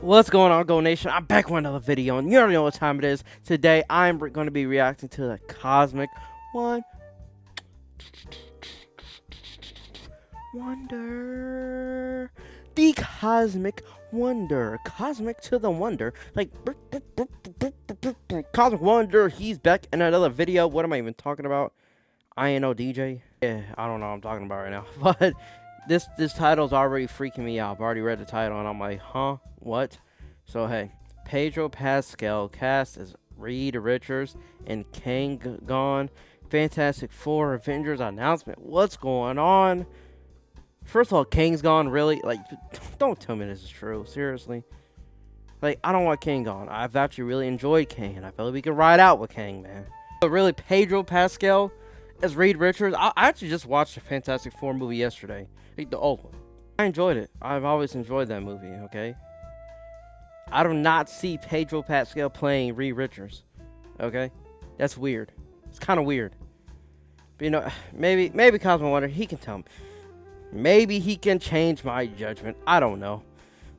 What's going on, Go Nation? I'm back with another video, and you already know what time it is. Today, I'm going to be reacting to the Cosmic Wonder. The Cosmic Wonder. Cosmic to the Wonder. Like, Cosmic Wonder, he's back in another video. What am I even talking about? I ain't no DJ. Yeah, I don't know what I'm talking about right now. But this title's already freaking me out. I've already read the title, and I'm like, huh? What? So, hey, Pedro Pascal cast as Reed Richards and KANG gone. Fantastic Four Avengers announcement. What's going on? First of all, KANG's gone, really? Like, don't tell me this is true. Seriously. Like, I don't want KANG gone. I've actually really enjoyed KANG, and I feel like we could ride out with KANG, man. But really, Pedro Pascal as Reed Richards. I actually just watched the Fantastic Four movie yesterday. Like, the old one. I enjoyed it. I've always enjoyed that movie, okay? I do not see Pedro Pascal playing Reed Richards. Okay? That's weird. It's kind of weird. But, you know, maybe Cosmo Wonder, he can tell me. Maybe he can change my judgment. I don't know.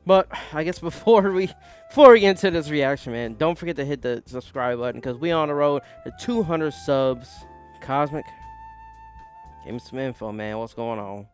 But I guess before we get into this reaction, man, don't forget to hit the subscribe button because we on the road to 200 subs. Cosmic, give me some info, man. What's going on?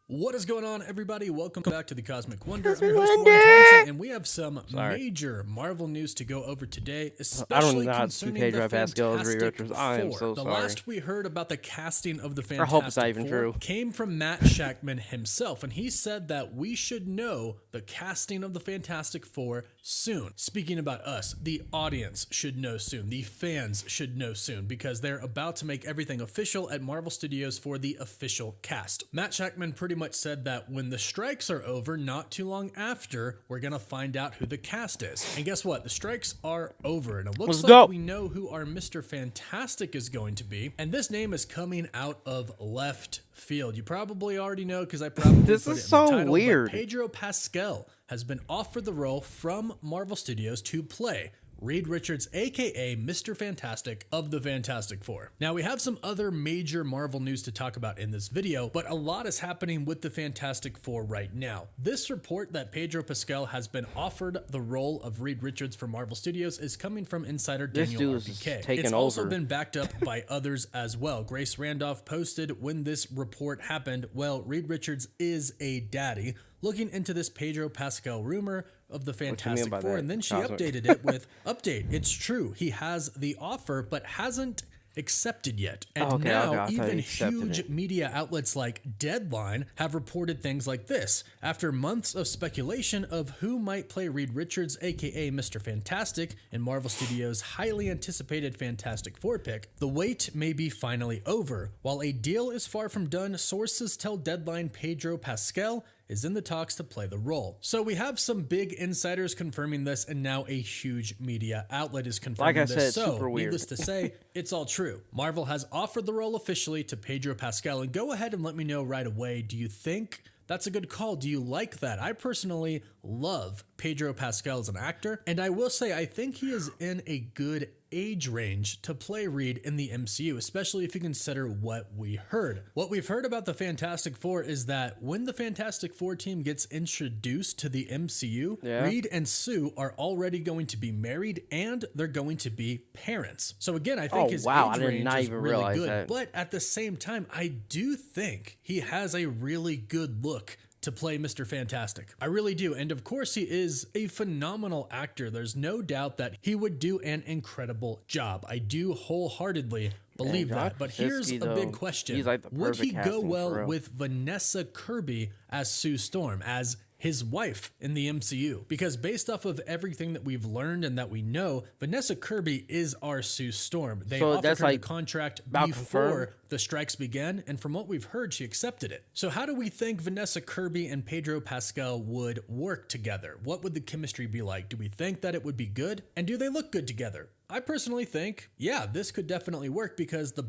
What is going on, everybody? Welcome back to the Cosmic Wonder. I'm your host, Warren Thompson, and we have some major Marvel news to go over today, especially concerning the Fantastic Four. I am so the sorry. last we heard about the casting of the I hope it's not Fantastic even Four true. came from Matt Shakman himself, and he said that we should know the casting of the Fantastic Four soon. Speaking about us, the audience should know soon. The fans should know soon, because they're about to make everything official at Marvel Studios for the official cast. Matt Shakman pretty much said that when the strikes are over, not too long after, we're gonna find out who the cast is. And guess what? The strikes are over, and it looks like we know who our Mr. Fantastic is going to be. And this name is coming out of left field. You probably already know, because I probably this put is it in so the title, weird. Pedro Pascal has been offered the role from Marvel Studios to play Reed Richards, aka Mr. Fantastic of the Fantastic Four. Now, we have some other major Marvel news to talk about in this video, but a lot is happening with the Fantastic Four right now. This report that Pedro Pascal has been offered the role of Reed Richards for Marvel Studios is coming from insider Daniel RPK. It's also been backed up by others as well. Grace Randolph posted when this report happened, well, Reed Richards is a daddy. Looking into this Pedro Pascal rumor of the Fantastic Four, and then she updated it with, update, it's true, he has the offer, but hasn't accepted yet. And now even huge media outlets like Deadline have reported things like this. After months of speculation of who might play Reed Richards, aka Mr. Fantastic, in Marvel Studios' highly anticipated Fantastic Four pick, the wait may be finally over. While a deal is far from done, sources tell Deadline Pedro Pascal is in the talks to play the role. So we have some big insiders confirming this, and now a huge media outlet is confirming this. So, needless to say, it's all true. Marvel has offered the role officially to Pedro Pascal, and go ahead and let me know right away, do you think that's a good call? Do you like that? I personally love Pedro Pascal as an actor, and I will say I think he is in a good age range to play Reed in the MCU, especially if you consider what we heard. What we've heard about the Fantastic Four is that when the Fantastic Four team gets introduced to the MCU, Reed and Sue are already going to be married, and they're going to be parents. So again, I think his age range is really good, but at the same time, I do think he has a really good look to play Mr. Fantastic. I really do. And of course, he is a phenomenal actor. There's no doubt that he would do an incredible job. I do wholeheartedly believe that. But here's a big question. Would he go well with Vanessa Kirby as Sue Storm, as his wife in the MCU? Because based off of everything that we've learned and that we know, Vanessa Kirby is our Sue Storm. They offered her the contract before the strikes began, and from what we've heard, she accepted it. So how do we think Vanessa Kirby and Pedro Pascal would work together? What would the chemistry be like? Do we think that it would be good? And do they look good together? I personally think, yeah, this could definitely work, because the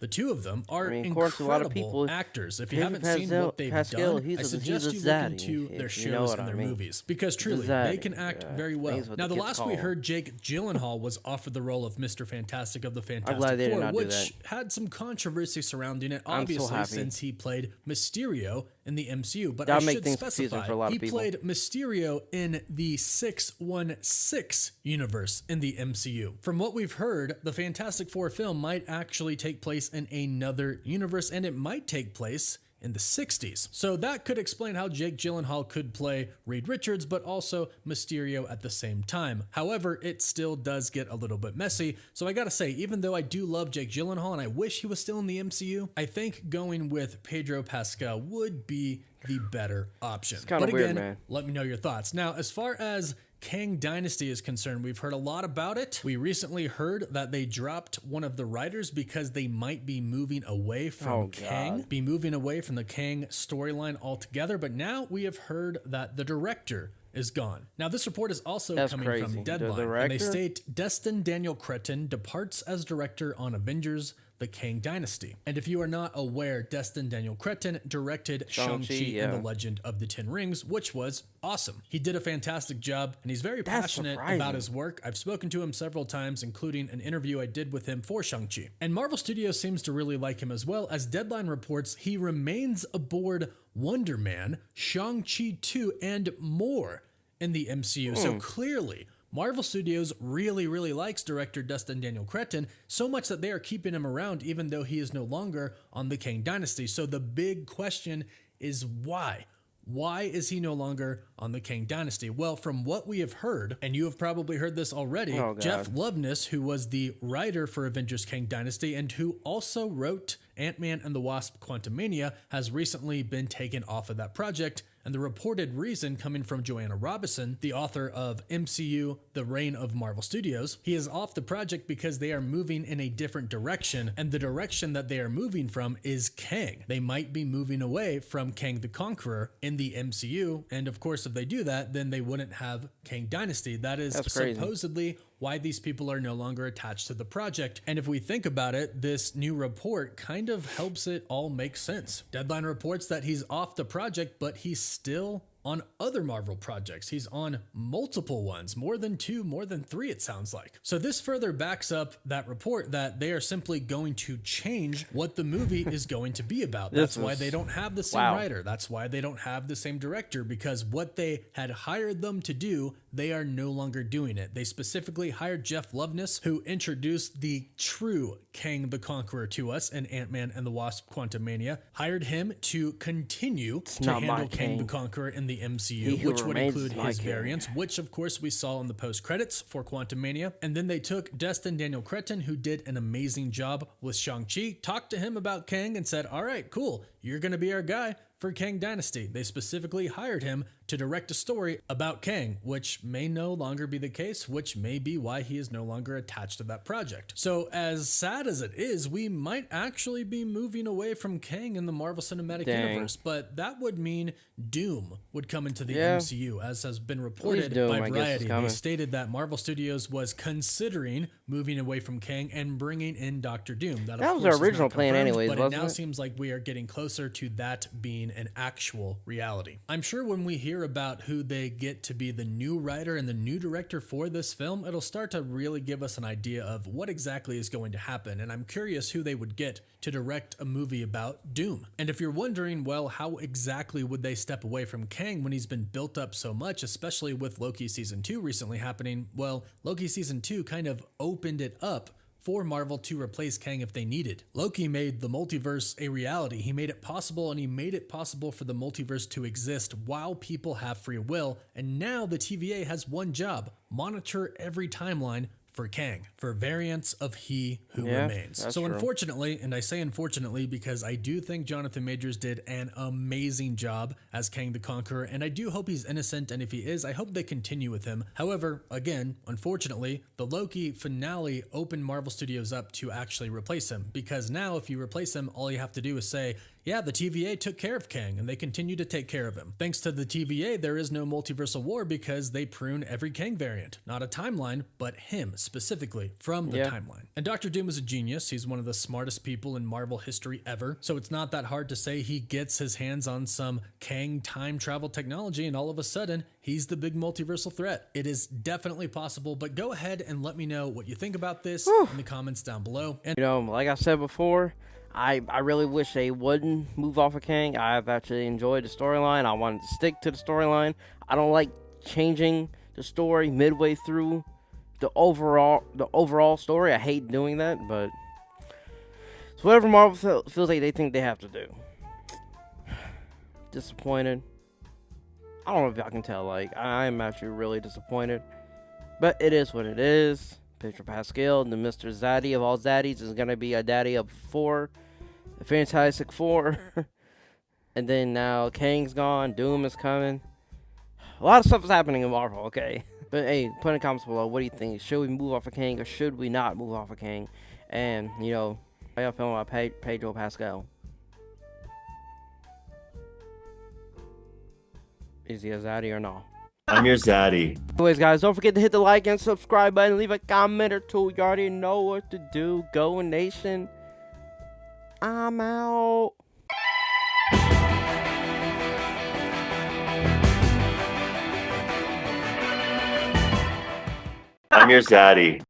two of them are incredible actors. If you haven't seen what they've done, I suggest you look into their shows and their movies, because truly, they can act very well. Now, the last we heard, Jake Gyllenhaal was offered the role of Mr. Fantastic of the Fantastic Four, which had some controversy surrounding it, obviously, since he played Mysterio in the MCU, but That'll I make should things confusing specify for a lot of he people. played Mysterio in the 616 universe in the MCU. From what we've heard, the Fantastic Four film might actually take place in another universe, and it might take place in the 60s. So that could explain how Jake Gyllenhaal could play Reed Richards, but also Mysterio at the same time. However, it still does get a little bit messy. So I gotta say, even though I do love Jake Gyllenhaal and I wish he was still in the MCU, I think going with Pedro Pascal would be the better option. It's kind of weird, man. Let me know your thoughts. Now, as far as Kang Dynasty is concerned, we've heard a lot about it. We recently heard that they dropped one of the writers because they might be moving away from Kang, be moving away from the Kang storyline altogether. But now we have heard that the director is gone. Now, this report is also coming from Deadline, and they state Destin Daniel Cretton departs as director on Avengers: The Kang Dynasty. And if you are not aware, Destin Daniel Cretton directed Shang-Chi and the Legend of the Ten Rings, which was awesome. He did a fantastic job, and he's very passionate about his work. I've spoken to him several times, including an interview I did with him for Shang-Chi. And Marvel Studios seems to really like him as well. As Deadline reports, he remains aboard Wonder Man, Shang-Chi 2, and more in the MCU. So clearly, Marvel Studios really likes director Destin Daniel Cretton, so much that they are keeping him around even though he is no longer on the Kang Dynasty. So the big question is why? Why is he no longer on the Kang Dynasty? Well, from what we have heard, and you have probably heard this already, Jeff Loveness, who was the writer for Avengers Kang Dynasty and who also wrote Ant-Man and the Wasp: Quantumania, has recently been taken off of that project. And the reported reason coming from Joanna Robinson, the author of MCU: The Reign of Marvel Studios, he is off the project because they are moving in a different direction, and the direction that they are moving from is Kang. They might be moving away from Kang the Conqueror in the MCU, and of course if they do that, then they wouldn't have Kang Dynasty. That is supposedly why these people are no longer attached to the project. And if we think about it, this new report kind of helps it all make sense. Deadline reports that he's off the project, but he's still on other Marvel projects. He's on multiple ones, more than 2, more than 3, it sounds like. So this further backs up that report that they are simply going to change what the movie is going to be about. That's why they don't have the same writer. That's why they don't have the same director, because what they had hired them to do, they are no longer doing it. They specifically hired Jeff Loveness, who introduced the true Kang the Conqueror to us in Ant-Man and the Wasp: Quantumania, hired him to continue to handle Kang the Conqueror in the MCU, which would include his variants, which of course we saw in the post-credits for Quantumania. And then they took Destin Daniel Cretton, who did an amazing job with Shang-Chi, talked to him about Kang and said, all right, cool, you're going to be our guy for Kang Dynasty. They specifically hired him to direct a story about Kang, which may no longer be the case, which may be why he is no longer attached to that project. So as sad as it is, we might actually be moving away from Kang in the Marvel Cinematic Universe, but that would mean Doom would come into the MCU, as has been reported by Variety. They stated that Marvel Studios was considering moving away from Kang and bringing in Dr. Doom. That was their original plan anyways, but it now seems like we are getting closer to that being an actual reality. I'm sure when we hear about who they get to be the new writer and the new director for this film, it'll start to really give us an idea of what exactly is going to happen, and I'm curious who they would get to direct a movie about Doom. And if you're wondering, well, how exactly would they step away from Kang when he's been built up so much, especially with Loki Season 2 recently happening? Well, Loki Season 2 kind of opened it up for Marvel to replace Kang if they needed. Loki made the multiverse a reality. He made it possible, and he made it possible for the multiverse to exist while people have free will. And now the TVA has one job: monitor every timeline for Kang, for variants of He Who Remains. So unfortunately, and I say unfortunately because I do think Jonathan Majors did an amazing job as Kang the Conqueror, and I do hope he's innocent, and if he is, I hope they continue with him. However, again, unfortunately, the Loki finale opened Marvel Studios up to actually replace him, because now if you replace him, all you have to do is say, yeah, the TVA took care of Kang, and they continue to take care of him. Thanks to the TVA, there is no multiversal war because they prune every Kang variant. Not a timeline, but him specifically from the timeline. And Dr. Doom is a genius. He's one of the smartest people in Marvel history ever. So it's not that hard to say he gets his hands on some Kang time travel technology, and all of a sudden, he's the big multiversal threat. It is definitely possible, but go ahead and let me know what you think about this in the comments down below. And like I said before, I really wish they wouldn't move off of Kang. I've actually enjoyed the storyline. I wanted to stick to the storyline. I don't like changing the story midway through the overall story. I hate doing that, but it's whatever Marvel feels like they think they have to do. Disappointed. I don't know if y'all can tell. Like, I'm actually really disappointed, but it is what it is. Pedro Pascal, the Mr. Zaddy of all Zaddies, is gonna be a daddy of 4, the Fantastic Four, and then now Kang's gone, Doom is coming. A lot of stuff is happening in Marvel, okay? But hey, put in the comments below, what do you think? Should we move off of Kang or should we not move off of Kang? And, you know, how y'all feeling about Pedro Pascal? Is he a Zaddy or no? I'm your zaddy. Anyways, guys, don't forget to hit the like and subscribe button. Leave a comment or two. You already know what to do. Go Nation. I'm out. I'm your zaddy.